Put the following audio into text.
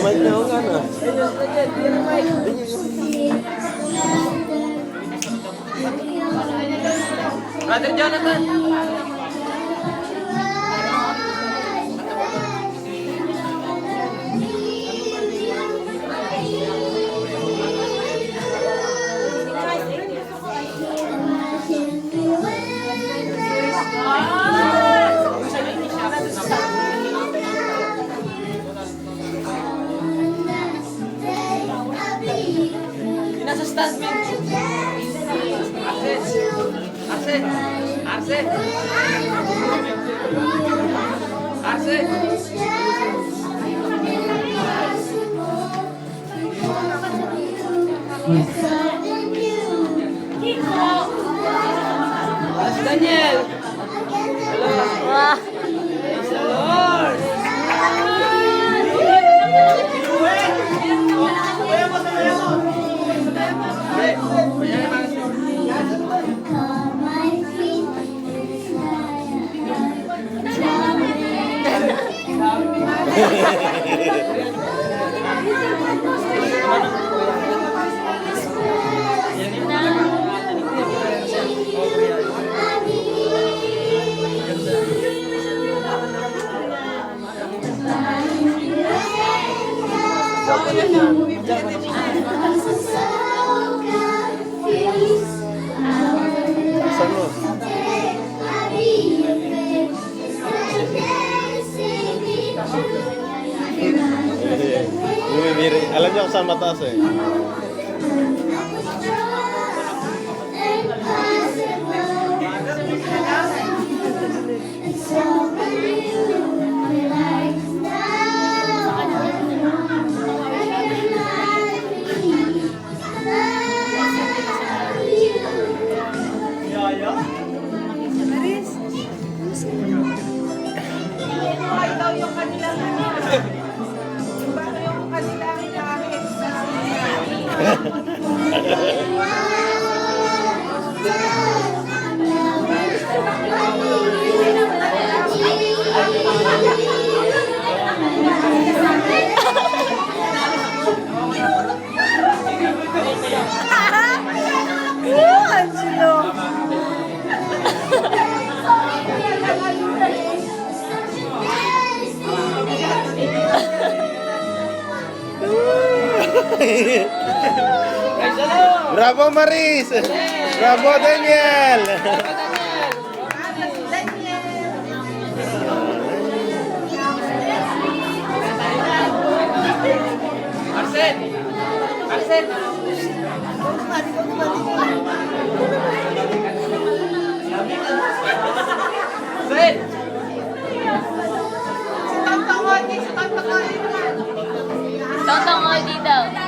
Mic na ako ano. Brother Jonathan. Nasa stand, man. Arce. Arce. Arce. Arce. Daniel. Wah. Praise the Lord. Saan mo? Bumibiri. Alam niyo kung saan mataas eh. Daw yung kanilang yung kanilang kahit Angelo. Bravo Maris! Bravo Daniel! Arsen. Arsen. Arsen. Totong ko dito.